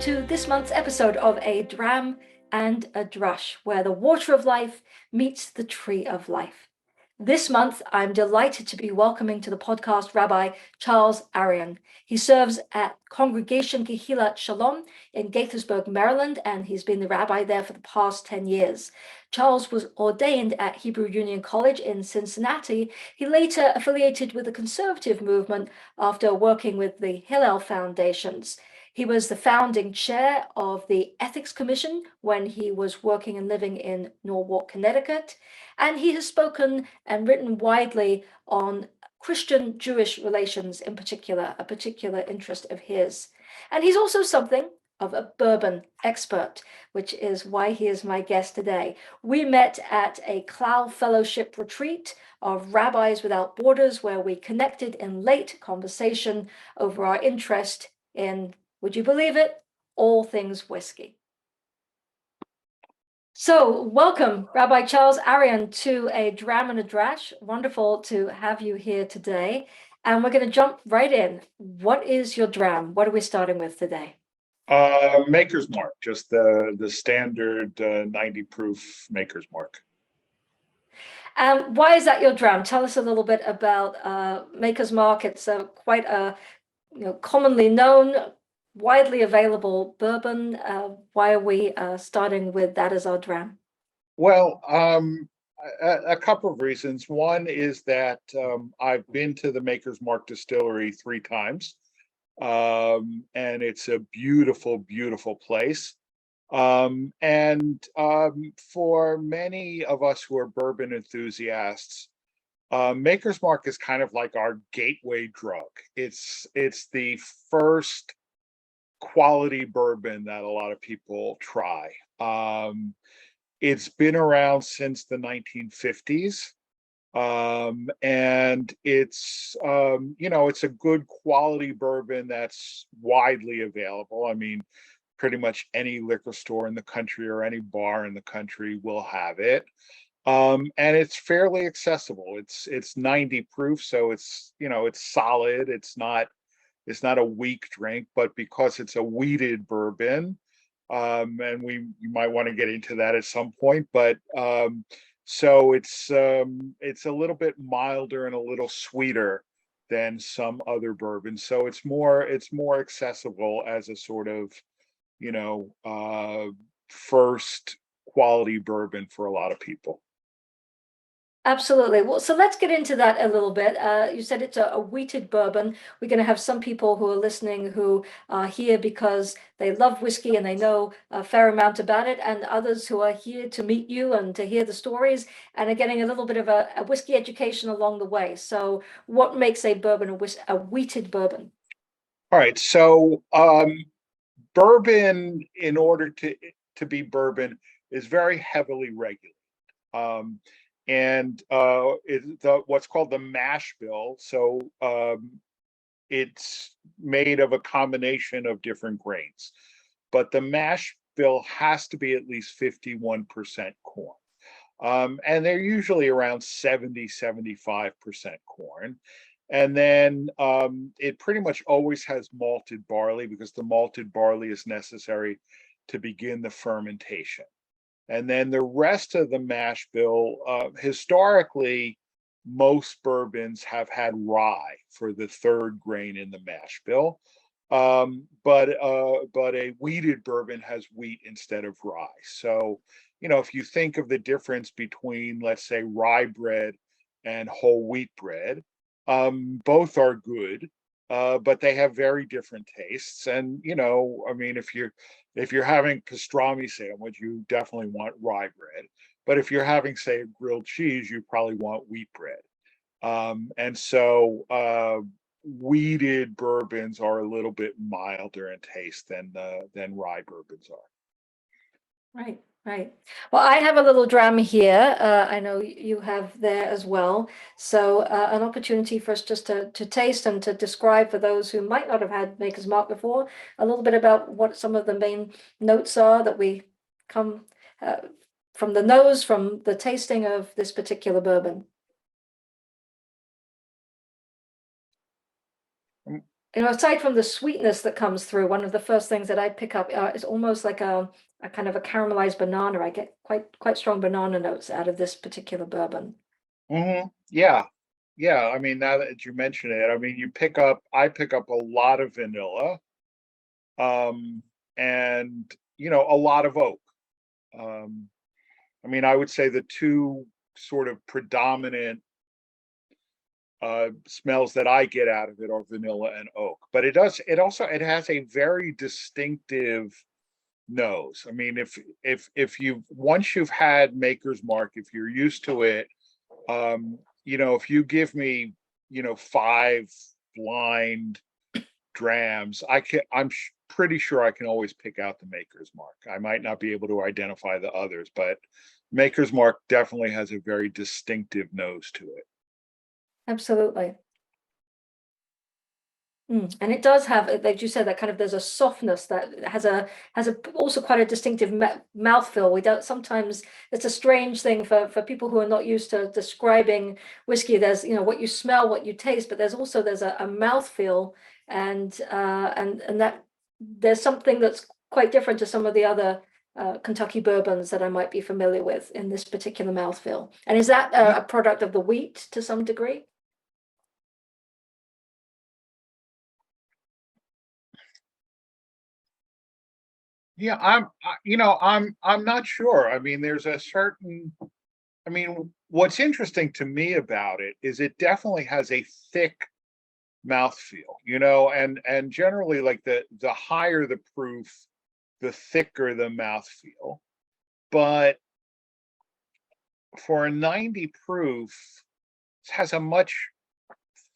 to this month's episode of A Dram and a Drash, where the water of life meets the tree of life. This month, I'm delighted to be welcoming to the podcast Rabbi Charles Arian. He serves at Congregation Kehillat Shalom in Gaithersburg, Maryland, and he's been the rabbi there for the past 10 years. Charles was ordained at Hebrew Union College in Cincinnati. He later affiliated with the conservative movement after working with the Hillel Foundations. He was the founding chair of the Ethics Commission when he was working and living in Norwalk, Connecticut. And he has spoken and written widely on Christian-Jewish relations in particular, a particular interest of his. And he's also something of a bourbon expert, which is why he is my guest today. We met at a Clow Fellowship retreat of Rabbis Without Borders, where we connected in late conversation over our interest in, would you believe it, all things whiskey. So welcome, Rabbi Charles Arian, to A Dram and a Drash. Wonderful to have you here today. And we're going to jump right in. What is your dram? What are we starting with today? Maker's Mark, just the standard 90 proof Maker's Mark. And why is that your dram? Tell us a little bit about Maker's Mark. It's quite a commonly known, widely available bourbon. Why are we starting with that as our dram? Well, a couple of reasons. One is that I've been to the Maker's Mark distillery 3 times, and it's a beautiful, beautiful place. For many of us who are bourbon enthusiasts, Maker's Mark is kind of like our gateway drug. It's the first quality bourbon that a lot of people try. It's been around since the 1950s. And it's it's a good quality bourbon that's widely available. I mean, pretty much any liquor store in the country or any bar in the country will have it. And it's fairly accessible. It's 90 proof, so it's solid. It's not a weak drink, but because it's a wheated bourbon, and you might want to get into that at some point, but so it's a little bit milder and a little sweeter than some other bourbons. So it's more accessible as a sort of first quality bourbon for a lot of people. Absolutely. Well, so let's get into that a little bit. You said it's a wheated bourbon. We're going to have some people who are listening who are here because they love whiskey and they know a fair amount about it, and others who are here to meet you and to hear the stories and are getting a little bit of a whiskey education along the way. So what makes a bourbon a wheated bourbon? All right. So bourbon, in order to be bourbon, is very heavily regulated. It's what's called the mash bill. So it's made of a combination of different grains, but the mash bill has to be at least 51% corn. And they're usually around 75% corn. And then it pretty much always has malted barley, because the malted barley is necessary to begin the fermentation. And then the rest of the mash bill, historically, most bourbons have had rye for the third grain in the mash bill. But a wheated bourbon has wheat instead of rye. So, if you think of the difference between, let's say, rye bread and whole wheat bread, both are good. But they have very different tastes. And, I mean, if you're having pastrami sandwich, you definitely want rye bread. But if you're having, say, a grilled cheese, you probably want wheat bread. And so wheated bourbons are a little bit milder in taste than rye bourbons are. Right. Well, I have a little dram here. I know you have there as well. So an opportunity for us just to taste and to describe, for those who might not have had Maker's Mark before, a little bit about what some of the main notes are that we come from the nose, from the tasting of this particular bourbon. aside from the sweetness that comes through, one of the first things that I pick up is almost like a kind of a caramelized banana. I get quite strong banana notes out of this particular bourbon. Yeah. Yeah. I mean, now that you mention it, I mean, I pick up a lot of vanilla, um, and, a lot of oak. Um, I mean, I would say the two sort of predominant smells that I get out of it are vanilla and oak. But it has a very distinctive nose. I mean, if you once you've had Maker's Mark, if you're used to it, if you give me, five blind drams, pretty sure I can always pick out the Maker's Mark. I might not be able to identify the others, but Maker's Mark definitely has a very distinctive nose to it. Absolutely. And it does have, like you said, that kind of there's a softness that has a also quite a distinctive mouthfeel. We don't sometimes it's a strange thing for people who are not used to describing whiskey. There's what you smell, what you taste, but there's a mouthfeel, and that there's something that's quite different to some of the other Kentucky bourbons that I might be familiar with in this particular mouthfeel. And is that a product of the wheat to some degree? Yeah, I'm not sure. I mean, there's a certain, I mean, what's interesting to me about it is it definitely has a thick mouthfeel, and generally like the higher the proof, the thicker the mouthfeel. But for a 90 proof, it has a much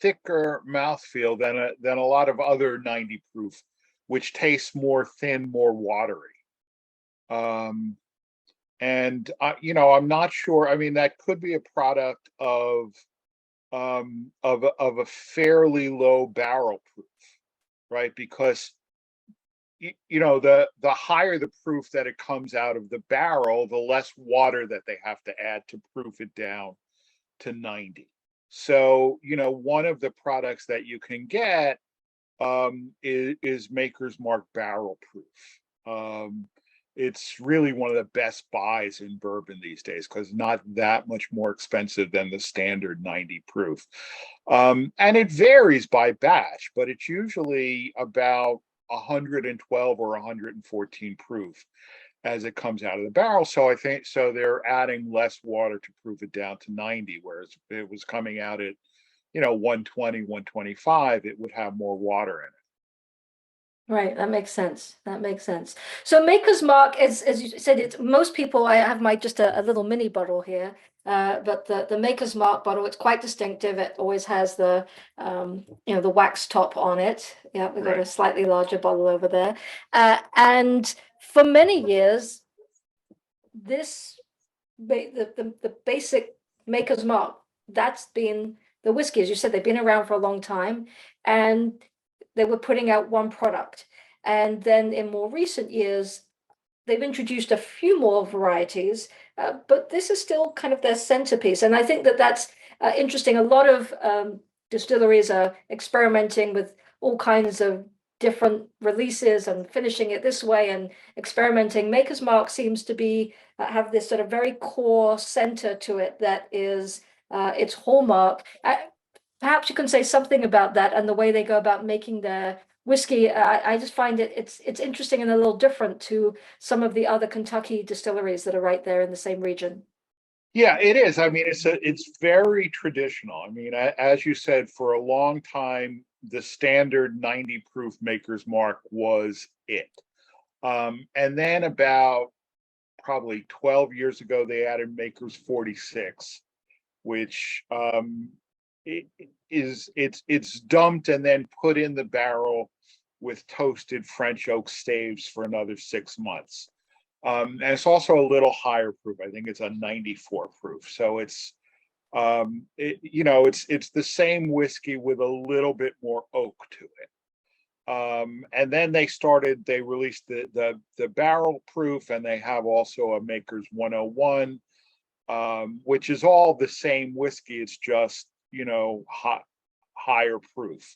thicker mouthfeel than a lot of other 90 proof, which tastes more thin, more watery. Um, and I'm not sure. I mean, that could be a product of a fairly low barrel proof, right? Because the higher the proof that it comes out of the barrel, the less water that they have to add to proof it down to 90. So, one of the products that you can get is Maker's Mark barrel proof. It's really one of the best buys in bourbon these days because not that much more expensive than the standard 90 proof. And it varies by batch, but it's usually about 112 or 114 proof as it comes out of the barrel. So I think so they're adding less water to proof it down to 90, whereas if it was coming out at 120, 125, it would have more water in it. Right, that makes sense. That makes sense. So Maker's Mark, as you said, it's most people. I have my just a little mini bottle here, but the Maker's Mark bottle, it's quite distinctive. It always has the wax top on it. Yeah, we've got a Right. slightly larger bottle over there, and for many years, this the basic Maker's Mark, that's been the whiskey. As you said, they've been around for a long time, and they were putting out one product. And then in more recent years, they've introduced a few more varieties, but this is still kind of their centerpiece. And I think that that's interesting. A lot of distilleries are experimenting with all kinds of different releases and finishing it this way and experimenting. Maker's Mark seems to be have this sort of very core center to it that is its hallmark. Perhaps you can say something about that and the way they go about making their whiskey. I just find it's interesting and a little different to some of the other Kentucky distilleries that are right there in the same region. Yeah, it is. I mean, it's very traditional. I mean, as you said, for a long time, the standard 90 proof Maker's Mark was it. And then about probably 12 years ago, they added Maker's 46, which it's dumped and then put in the barrel with toasted French oak staves for another 6 months. And it's also a little higher proof. I think it's a 94 proof. So it's the same whiskey with a little bit more oak to it. And then they released the barrel proof, and they have also a Maker's 101, which is all the same whiskey. It's just higher proof.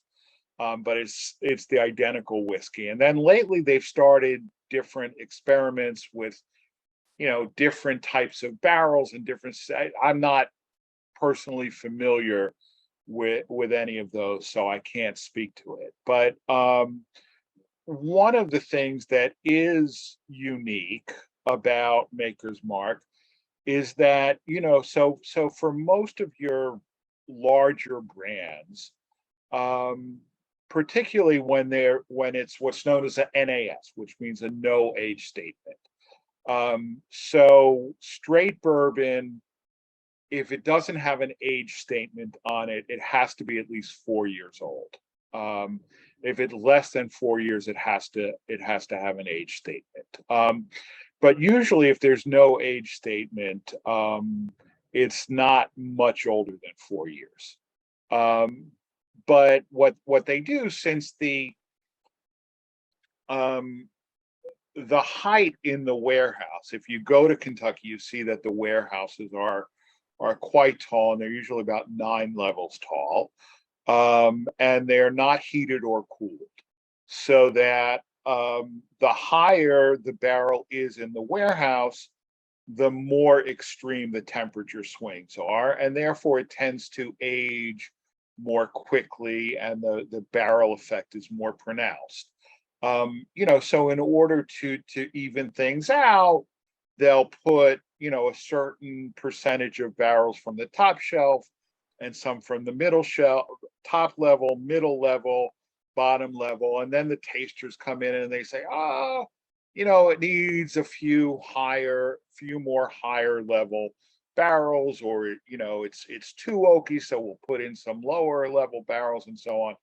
but it's the identical whiskey. And then lately they've started different experiments with different types of barrels and different. I'm not personally familiar with any of those, so I can't speak to it. But one of the things that is unique about Maker's Mark is that so for most of your larger brands, particularly when it's what's known as an NAS, which means a no age statement. So straight bourbon, if it doesn't have an age statement on it, it has to be at least 4 years old. If it's less than 4 years, it has to have an age statement. But usually, if there's no age statement, it's not much older than 4 years. But what they do, since the height in the warehouse, if you go to Kentucky, you see that the warehouses are quite tall, and they're usually about 9 levels tall, and they're not heated or cooled, so that the higher the barrel is in the warehouse, the more extreme the temperature swings are, and therefore it tends to age more quickly, and the barrel effect is more pronounced. So in order to even things out, they'll put a certain percentage of barrels from the top shelf and some from the middle shelf, top level, middle level, bottom level, and then the tasters come in and they say, it needs a few more higher level barrels, or it's too oaky, so we'll put in some lower level barrels, and so on.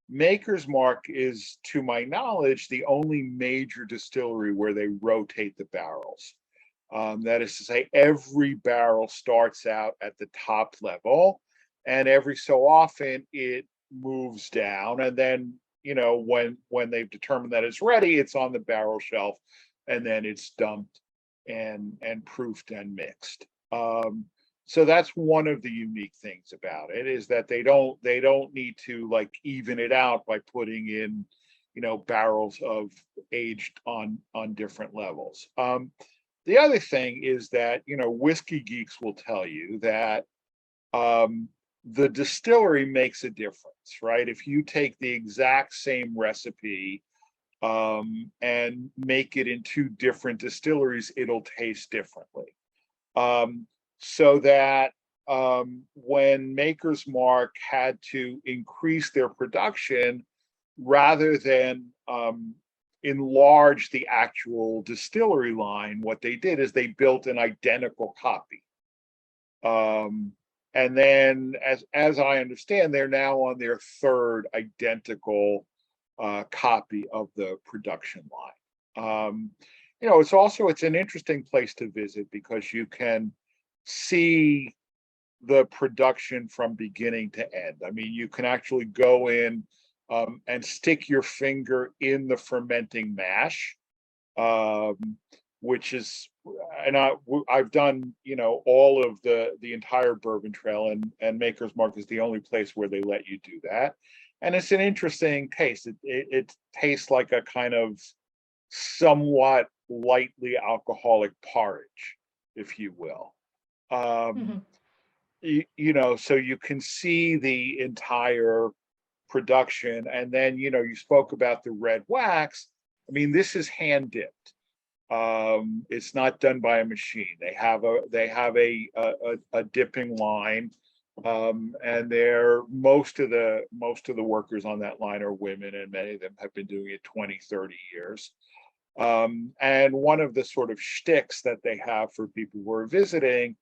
Maker's Mark is, to my knowledge, the only major distillery where they rotate the barrels. That is to say, every barrel starts out at the top level, and every so often it moves down, and then when they've determined that it's ready, it's on the barrel shelf, and then it's dumped and proofed and mixed. So that's one of the unique things about it, is that they don't need to like even it out by putting in barrels of aged on different levels. The other thing is that whiskey geeks will tell you that the distillery makes a difference, right? If you take the exact same recipe and make it in 2 different distilleries, it'll taste differently. So that when Maker's Mark had to increase their production, rather than enlarge the actual distillery line, what they did is they built an identical copy. And then, as I understand, they're now on their 3rd identical copy of the production line. It's an interesting place to visit, because you can see the production from beginning to end. I mean, you can actually go in and stick your finger in the fermenting mash, which is, and I've done all of the entire bourbon trail, and Maker's Mark is the only place where they let you do that, and it's an interesting taste. It tastes like a kind of somewhat lightly alcoholic porridge, if you will. Mm-hmm. So you can see the entire production, and then you spoke about the red wax. I mean, this is hand dipped. It's not done by a machine. They have a dipping line, and most of the workers on that line are women, and many of them have been doing it 20-30 years. And one of the sort of shticks that they have for people who are visiting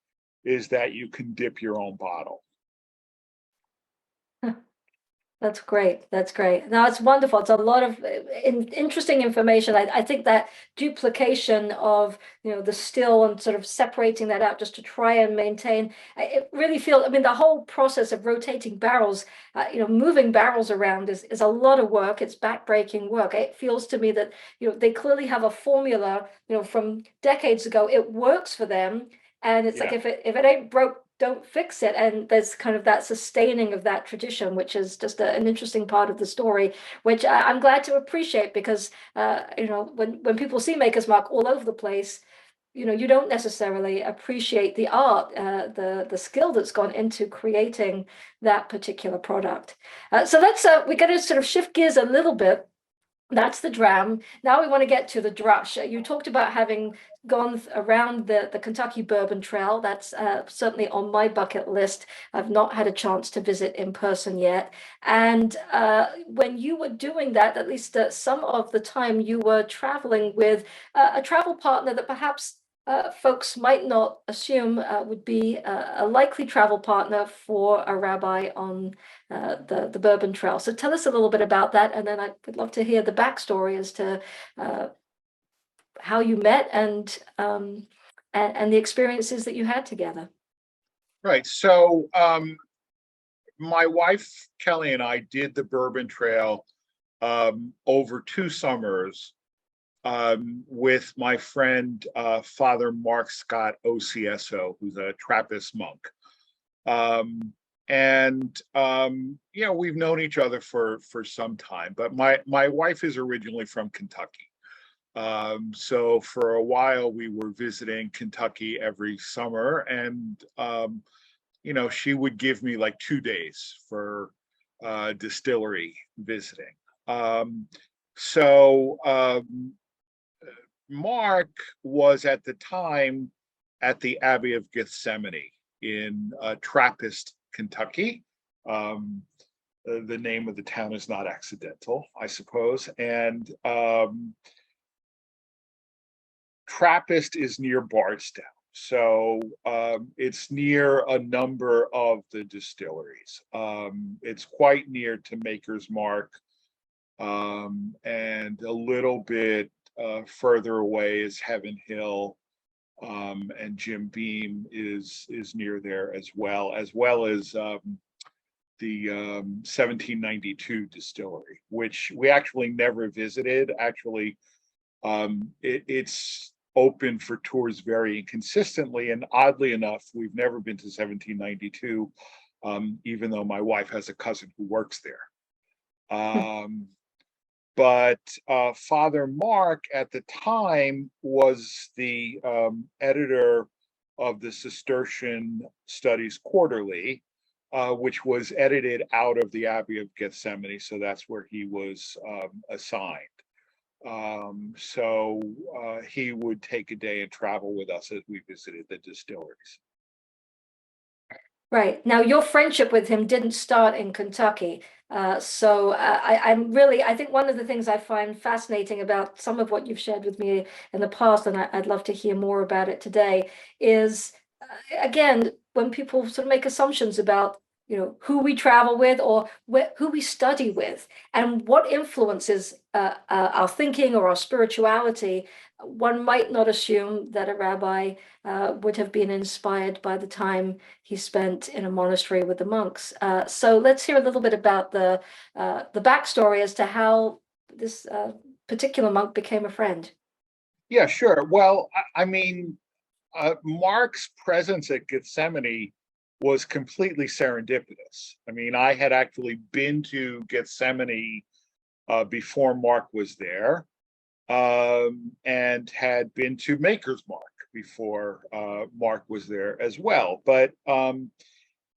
is that you can dip your own bottle. That's great. That's great. Now it's wonderful. It's a lot of interesting information. I think that duplication of the still and sort of separating that out just to try and maintain. It really feels. I mean, the whole process of rotating barrels, moving barrels around is a lot of work. It's backbreaking work. It feels to me that they clearly have a formula from decades ago. It works for them, and it's like Yeah. if it ain't broke, don't fix it. And there's kind of that sustaining of that tradition, which is just an interesting part of the story, which I'm glad to appreciate, because when people see Maker's Mark all over the place, you don't necessarily appreciate the art, the skill that's gone into creating that particular product. So we're going to sort of shift gears a little bit. That's the Dram. Now we want to get to the Drush. You talked about having gone around the Kentucky Bourbon Trail. That's certainly on my bucket list. I've not had a chance to visit in person yet. And when you were doing that, at least some of the time, you were traveling with a travel partner that perhaps folks might not assume would be a likely travel partner for a rabbi on the Bourbon Trail. So tell us a little bit about that, and then I would love to hear the backstory as to how you met and the experiences that you had together. Right. So my wife Kelly and I did the Bourbon Trail over 2 summers with my friend Father Mark Scott OCSO, who's a Trappist monk. We've known each other for some time, but my wife is originally from Kentucky. So for a while we were visiting Kentucky every summer, and she would give me like 2 days for distillery visiting. Mark was at the time at the Abbey of Gethsemane in Trappist, Kentucky. The name of the town is not accidental, I suppose. And Trappist is near Bardstown. So it's near a number of the distilleries. It's quite near to Maker's Mark, and a little bit further away is Heaven Hill, and Jim Beam is near there as well as the 1792 distillery, which we actually never visited. Actually, it's open for tours very inconsistently, and oddly enough, we've never been to 1792, even though my wife has a cousin who works there. But Father Mark at the time was the editor of the Cistercian Studies Quarterly, which was edited out of the Abbey of Gethsemane. So that's where he was assigned. So he would take a day and travel with us as we visited the distilleries. Right. Now, your friendship with him didn't start in Kentucky. I think one of the things I find fascinating about some of what you've shared with me in the past, and I'd love to hear more about it today, is again, when people sort of make assumptions about who we travel with or who we study with and what influences our thinking or our spirituality. One might not assume that a rabbi would have been inspired by the time he spent in a monastery with the monks. So let's hear a little bit about the backstory as to how this particular monk became a friend. Yeah, sure. Well, I mean, Mark's presence at Gethsemane was completely serendipitous. I mean, I had actually been to Gethsemane before Mark was there, and had been to Maker's Mark before Mark was there as well. But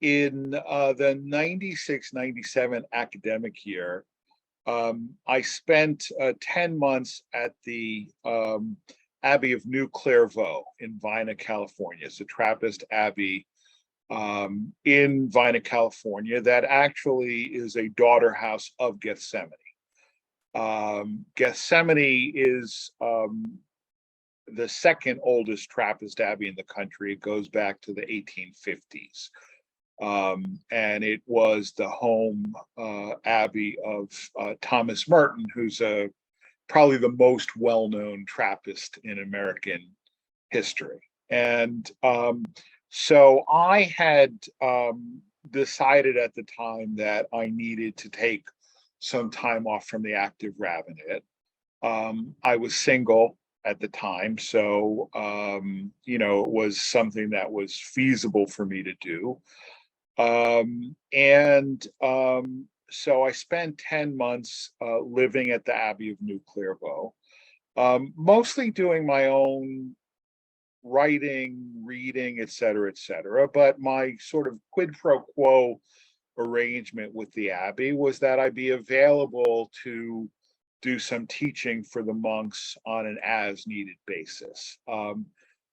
in the 96-97 academic year, I spent 10 months at the Abbey of New Clairvaux in Vina, California. It's a Trappist abbey in Vina, California, that actually is a daughter house of Gethsemane. Gethsemane is the second oldest Trappist abbey in the country. It goes back to the 1850s. And it was the home abbey of Thomas Merton, who's probably the most well-known Trappist in American history. And so I had decided at the time that I needed to take some time off from the active rabbinate. I was single. at the time. So, it was something that was feasible for me to do. So I spent 10 months living at the Abbey of New Clairvaux, mostly doing my own writing, reading, et cetera, et cetera. But my sort of quid pro quo arrangement with the Abbey was that I'd be available to do some teaching for the monks on an as needed basis.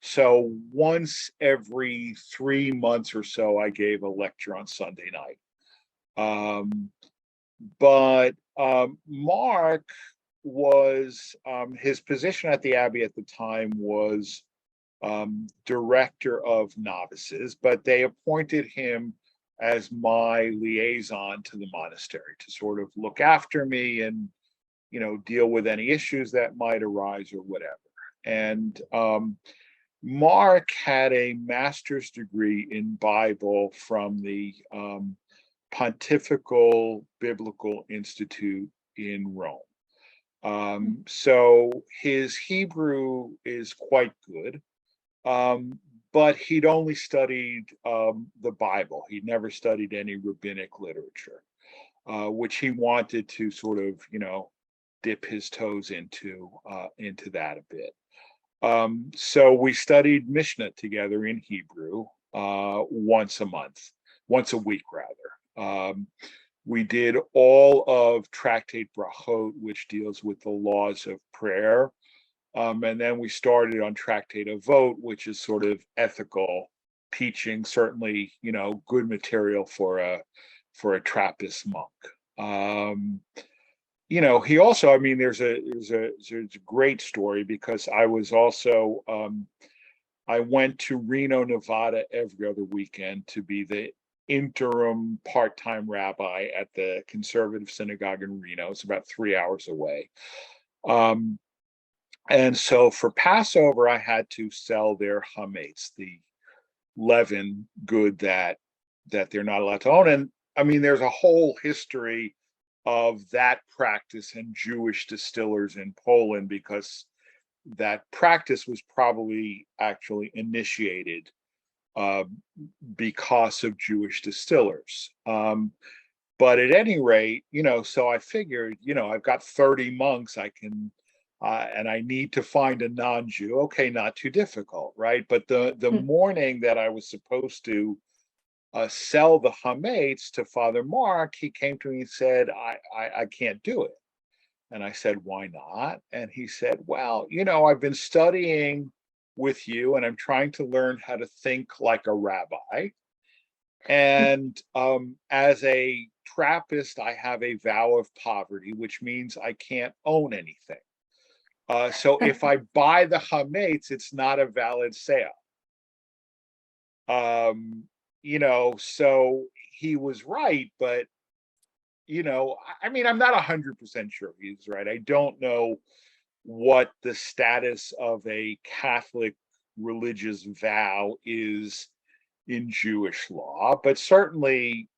So once every 3 months or so, I gave a lecture on Sunday night. But Mark was, his position at the Abbey at the time was director of novices, but they appointed him as my liaison to the monastery to sort of look after me and deal with any issues that might arise or whatever. And Mark had a master's degree in Bible from the Pontifical Biblical Institute in Rome. So his Hebrew is quite good, but he'd only studied the Bible. He'd never studied any rabbinic literature, which he wanted to sort of, dip his toes into that a bit. So we studied Mishnah together in Hebrew once a week rather. We did all of Tractate Brachot, which deals with the laws of prayer. And then we started on Tractate Avot, which is sort of ethical teaching, certainly, good material for a Trappist monk. He also, there's a great story because I was also, I went to Reno, Nevada every other weekend to be the interim part-time rabbi at the conservative synagogue in Reno. It's about 3 hours away. And so for Passover, I had to sell their chametz, the leaven good that they're not allowed to own. And there's a whole history of that practice and Jewish distillers in Poland, because that practice was probably actually initiated because of Jewish distillers. But at any rate, so I figured, I've got 30 monks I can, and I need to find a non-Jew. Okay, not too difficult, right? But the morning that I was supposed to sell the chametz to Father Mark, he came to me and said, I can't do it. And I said, why not? And he said, well, I've been studying with you and I'm trying to learn how to think like a rabbi. And as a Trappist, I have a vow of poverty, which means I can't own anything. So if I buy the chametz, it's not a valid sale. So he was right, but I'm not 100% sure he's right. I don't know what the status of a Catholic religious vow is in Jewish law, but certainly,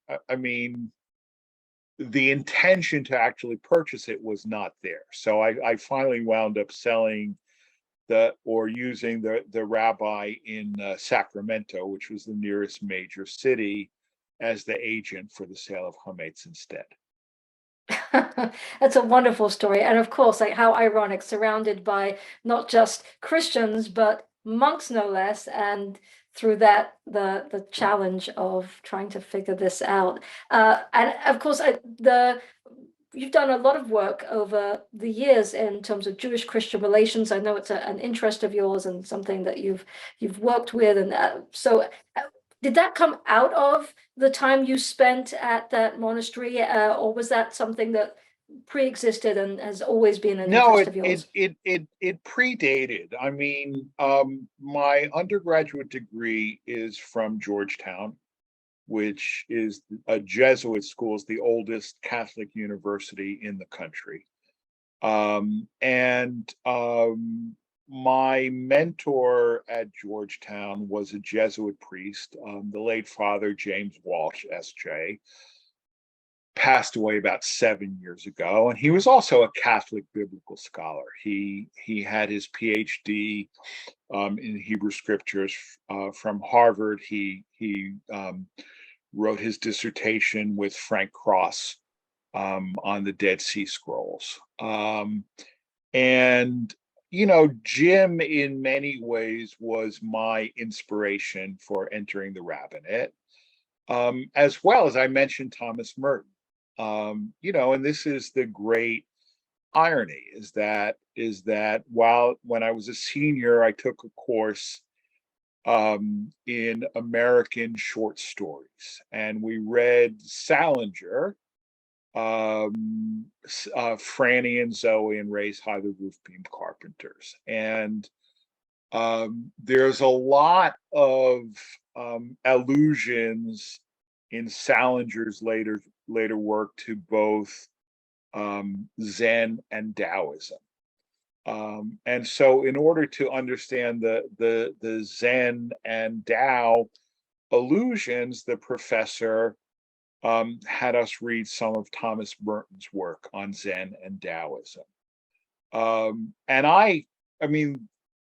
the intention to actually purchase it was not there. So I finally wound up selling using the rabbi in Sacramento, which was the nearest major city, as the agent for the sale of chametz instead. That's a wonderful story. And of course, like how ironic, surrounded by not just Christians, but monks no less. And through that, the challenge of trying to figure this out. And of course, you've done a lot of work over the years in terms of Jewish-Christian relations. I know it's an interest of yours and something that you've worked with. And did that come out of the time you spent at that monastery, or was that something that pre-existed and has always been an No, interest of yours? it predated. My undergraduate degree is from Georgetown, which is a Jesuit school, is the oldest Catholic university in the country. My mentor at Georgetown was a Jesuit priest, the late Father James Walsh, S.J. passed away about 7 years ago, and he was also a Catholic biblical scholar. He had his PhD in Hebrew scriptures from Harvard. He wrote his dissertation with Frank Cross on the Dead Sea Scrolls. And Jim, in many ways, was my inspiration for entering the rabbinate, as well as I mentioned Thomas Merton. And this is the great irony is that when I was a senior, I took a course in American short stories, and we read Salinger, Franny and Zoe, and Raise High the Roof Beam Carpenters. And there's a lot of allusions in Salinger's later work to both Zen and Taoism. And so in order to understand the Zen and Tao allusions, the professor had us read some of Thomas Merton's work on Zen and Taoism. And I mean,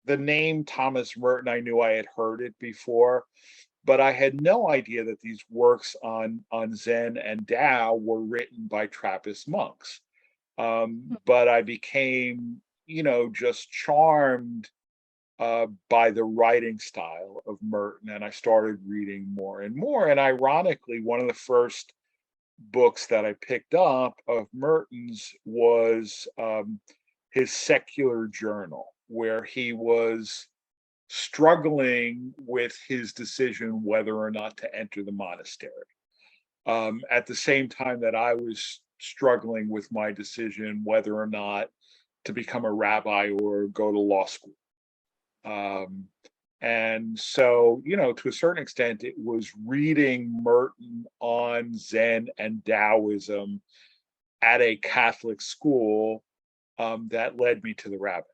the name Thomas Merton, I knew I had heard it before, but I had no idea that these works on Zen and Tao were written by Trappist monks. But I became, just charmed by the writing style of Merton, and I started reading more and more. And ironically, one of the first books that I picked up of Merton's was his secular journal, where he was struggling with his decision whether or not to enter the monastery. At the same time that I was struggling with my decision whether or not to become a rabbi or go to law school. And so, to a certain extent, it was reading Merton on Zen and Taoism at a Catholic school that led me to the rabbinate.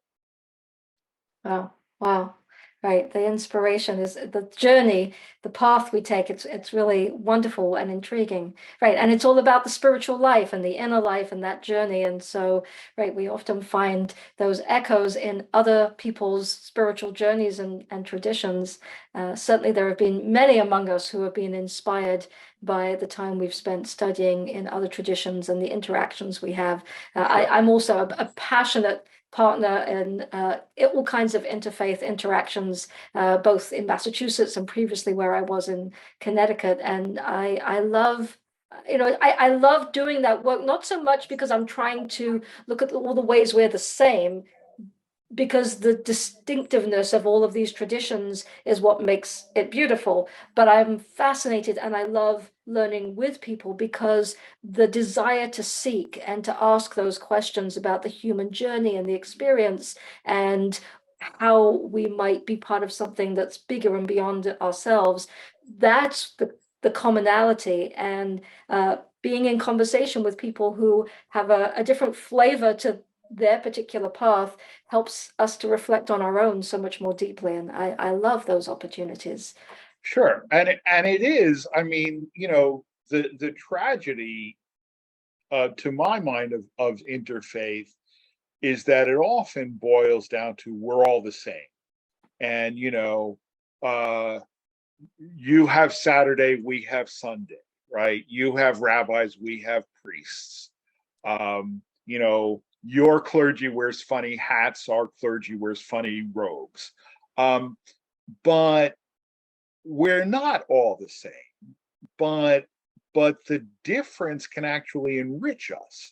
Wow, wow. Right. The inspiration is the journey, the path we take. It's really wonderful and intriguing. Right. And it's all about the spiritual life and the inner life and that journey. And so, right, we often find those echoes in other people's spiritual journeys and traditions. Certainly there have been many among us who have been inspired by the time we've spent studying in other traditions and the interactions we have. I'm also a passionate partner in all kinds of interfaith interactions, both in Massachusetts and previously where I was in Connecticut. And I love, I love doing that work, not so much because I'm trying to look at all the ways we're the same, because the distinctiveness of all of these traditions is what makes it beautiful. But I'm fascinated and I love learning with people because the desire to seek and to ask those questions about the human journey and the experience and how we might be part of something that's bigger and beyond ourselves, that's the commonality. And being in conversation with people who have a different flavor to their particular path helps us to reflect on our own so much more deeply. And I love those opportunities. Sure. And it is, I mean, the tragedy, to my mind, of interfaith is that it often boils down to we're all the same. And, uh, you have Saturday, we have Sunday, right? You have rabbis, we have priests. Your clergy wears funny hats, our clergy wears funny robes. But we're not all the same. But the difference can actually enrich us,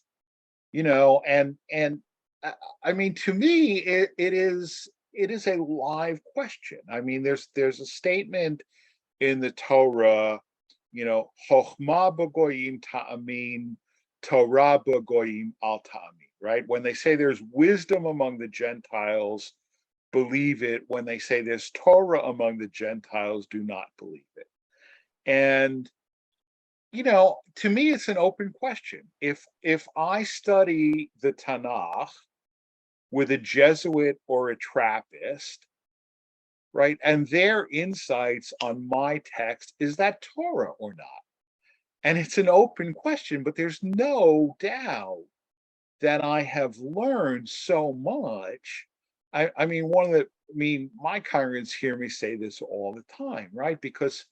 and I mean, to me, it is a live question. I mean, there's a statement in the Torah, Chochma b'goyim ta'amin, Torah b'goyim al ta'amin, right? When they say there's wisdom among the Gentiles, believe it. When they say there's Torah among the Gentiles, do not believe it. And to me, it's an open question. If I study the Tanakh with a Jesuit or a Trappist, right, and their insights on my text, is that Torah or not? And it's an open question, but there's no doubt that I have learned so much. I mean, my congregants hear me say this all the time, right? Because,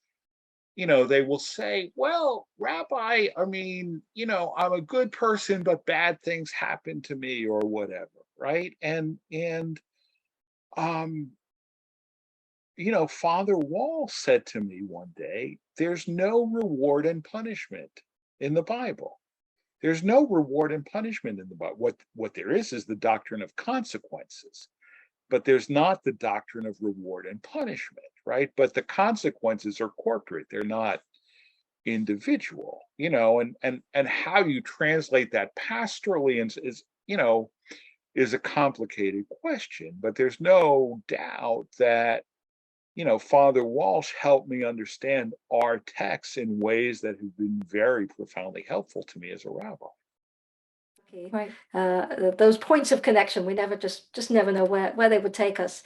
they will say, well, Rabbi, I mean, I'm a good person, but bad things happen to me or whatever, right? Um, Father Wall said to me one day, there's no reward and punishment in the Bible. There's no reward and punishment in the Bible. What there is the doctrine of consequences, but there's not the doctrine of reward and punishment, right? But the consequences are corporate; they're not individual, and how you translate that pastorally is a complicated question. But there's no doubt that Father Walsh helped me understand our texts in ways that have been very profoundly helpful to me as a rabbi. Right. Those points of connection, we never just never know where they would take us.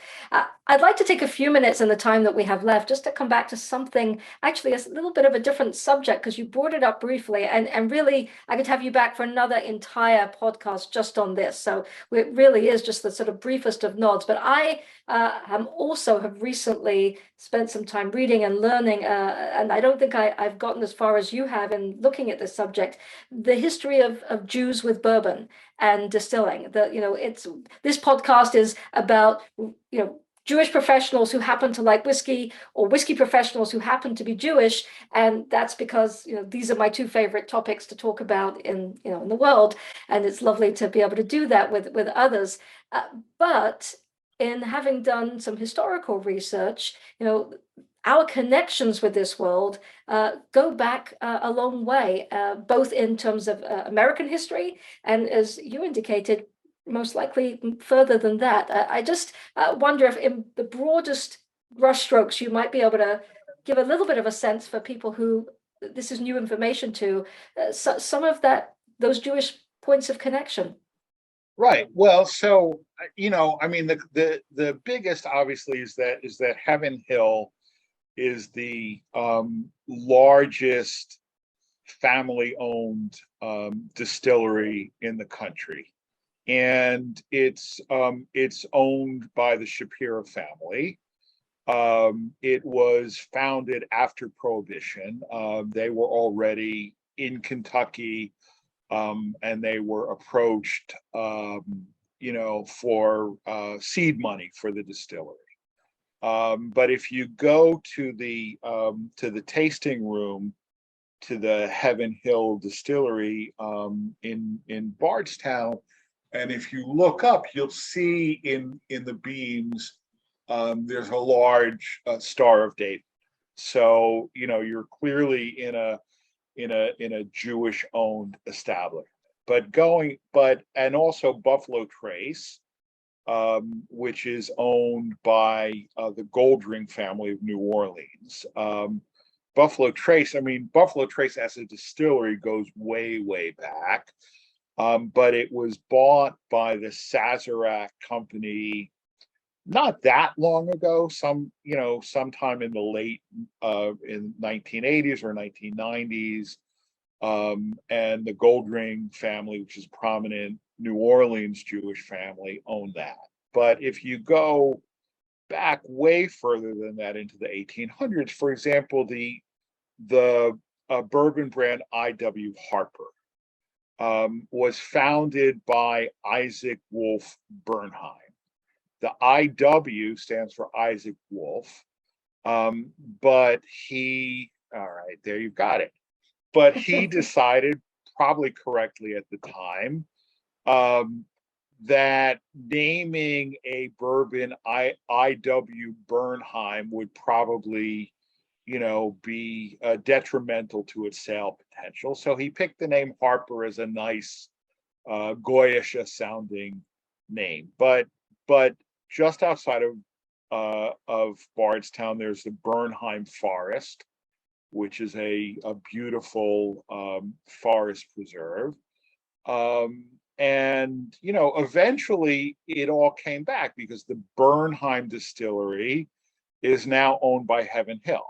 I'd like to take a few minutes in the time that we have left just to come back to something, actually a little bit of a different subject, because you brought it up briefly, and really I could have you back for another entire podcast just on this. So it really is just the sort of briefest of nods. But I have recently spent some time reading and learning, and I don't think I've gotten as far as you have in looking at this subject, the history of Jews with bourbon and distilling. This podcast is about Jewish professionals who happen to like whiskey, or whiskey professionals who happen to be Jewish, and that's because these are my two favorite topics to talk about in the world, and it's lovely to be able to do that with others. But in having done some historical research, our connections with this world go back a long way, both in terms of American history, and as you indicated, most likely further than that. I just wonder if, in the broadest brushstrokes, you might be able to give a little bit of a sense for people who this is new information to, some of those Jewish points of connection. Right. Well, so I mean, the biggest obviously is that Heaven Hill is the largest family-owned distillery in the country, and it's owned by the Shapiro family. It was founded after Prohibition. They were already in Kentucky, and they were approached, for seed money for the distillery. But if you go to the tasting room to the Heaven Hill Distillery in Bardstown, and if you look up, you'll see in the beams there's a large Star of David. So you're clearly in a Jewish-owned establishment. And also Buffalo Trace, which is owned by the Goldring family of New Orleans. Buffalo Trace as a distillery goes way, way back, but it was bought by the Sazerac company not that long ago, sometime in the late in 1980s or 1990s. And the Goldring family, which is prominent New Orleans Jewish family, owned that. But if you go back way further than that into the 1800s, for example, the bourbon brand I.W. Harper was founded by Isaac Wolf Bernheim. The I.W. stands for Isaac Wolf, but all right, there you've got it. But he decided, probably correctly at the time, that naming a bourbon I.W. Bernheim would probably, be detrimental to its sale potential. So he picked the name Harper as a nice, Goyish sounding name. But just outside of Bardstown, there's the Bernheim Forest, which is a beautiful forest preserve. And eventually it all came back because the Bernheim distillery is now owned by Heaven Hill.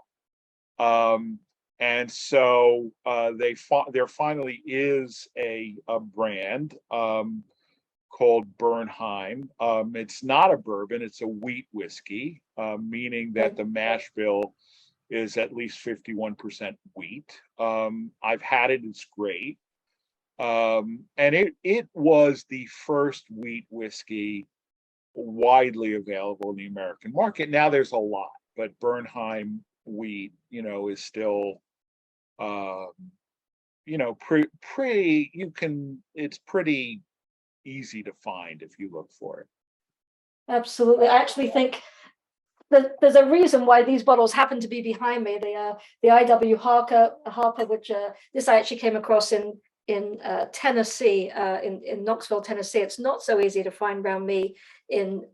And so there finally is a brand called Bernheim. It's not a bourbon; it's a wheat whiskey, meaning that the mash bill is at least 51% wheat. I've had it; it's great. And it was the first wheat whiskey widely available in the American market. Now there's a lot, but Bernheim wheat, is still, pretty. It's pretty easy to find if you look for it. Absolutely. I actually think that there's a reason why these bottles happen to be behind me. The I.W. Harper, which this I actually came across in Tennessee, in Knoxville, Tennessee. It's not so easy to find around me in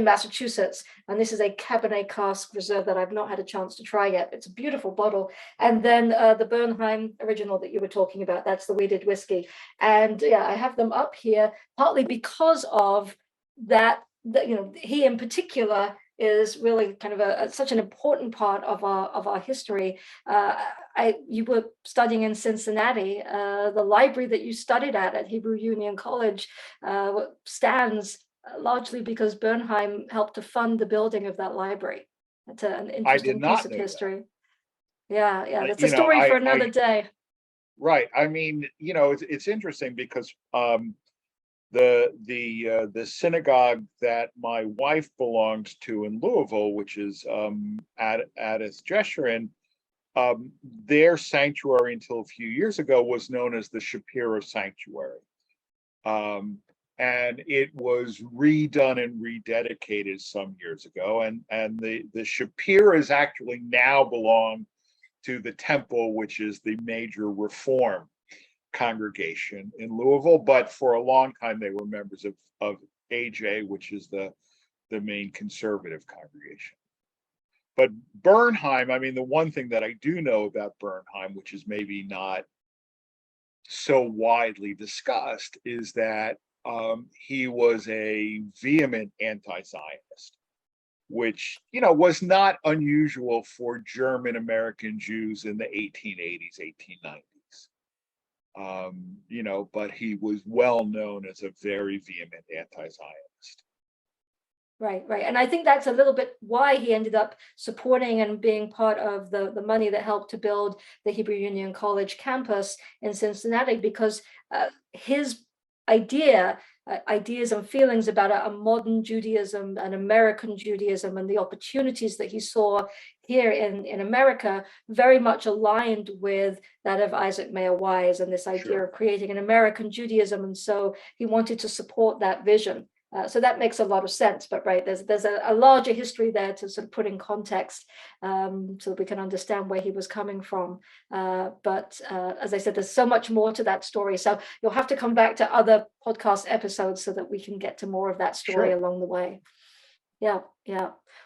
Massachusetts. And this is a Cabernet Cask Reserve that I've not had a chance to try yet. It's a beautiful bottle. And then the Bernheim original that you were talking about, that's the wheated whiskey. And yeah, I have them up here partly because of that, he in particular is really kind of such an important part of our history. You were studying in Cincinnati. The library that you studied at Hebrew Union College stands largely because Bernheim helped to fund the building of that library. It's an interesting piece of history. Yeah, that's a story for another day. Right. I mean, it's interesting because the synagogue that my wife belongs to in Louisville, which is Addis Jeshurun, their sanctuary until a few years ago was known as the Shapiro Sanctuary. And it was redone and rededicated some years ago. And the Shapiras actually now belong to the temple, which is the major Reform congregation in Louisville. But for a long time, they were members of AJ, which is the main conservative congregation. But Bernheim, I mean, the one thing that I do know about Bernheim, which is maybe not so widely discussed, is that he was a vehement anti-Zionist, which, was not unusual for German American Jews in the 1880s, 1890s. But he was well known as a very vehement anti-Zionist. Right. And I think that's a little bit why he ended up supporting and being part of the money that helped to build the Hebrew Union College campus in Cincinnati, because his ideas and feelings about a modern Judaism, an American Judaism, and the opportunities that he saw here in America very much aligned with that of Isaac Mayer Wise and this idea of creating an American Judaism. And so he wanted to support that vision. So that makes a lot of sense, but right, there's a larger history there to sort of put in context, so that we can understand where he was coming from. But as I said, there's so much more to that story. So you'll have to come back to other podcast episodes so that we can get to more of that story along the way. Yeah.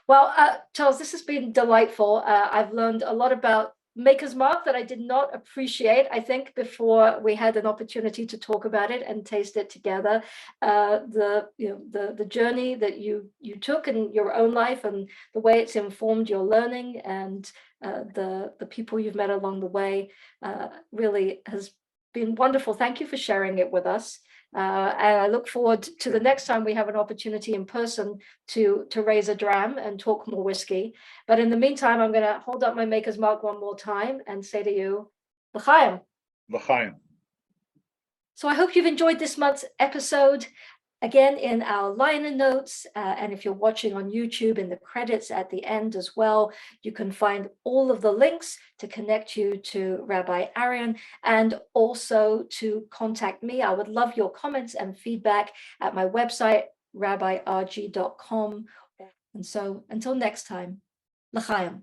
Well, Charles, this has been delightful. I've learned a lot about Maker's Mark that I did not appreciate, I think, before we had an opportunity to talk about it and taste it together. The journey that you took in your own life and the way it's informed your learning and the people you've met along the way really has been wonderful. Thank you for sharing it with us. And I look forward to the next time we have an opportunity in person to raise a dram and talk more whiskey. But in the meantime, I'm going to hold up my Maker's Mark one more time and say to you, L'chaim. L'chaim. So I hope you've enjoyed this month's episode. Again, in our liner notes, and if you're watching on YouTube, in the credits at the end as well, you can find all of the links to connect you to Rabbi Arian and also to contact me. I would love your comments and feedback at my website, rabbirg.com. And so until next time, L'chaim.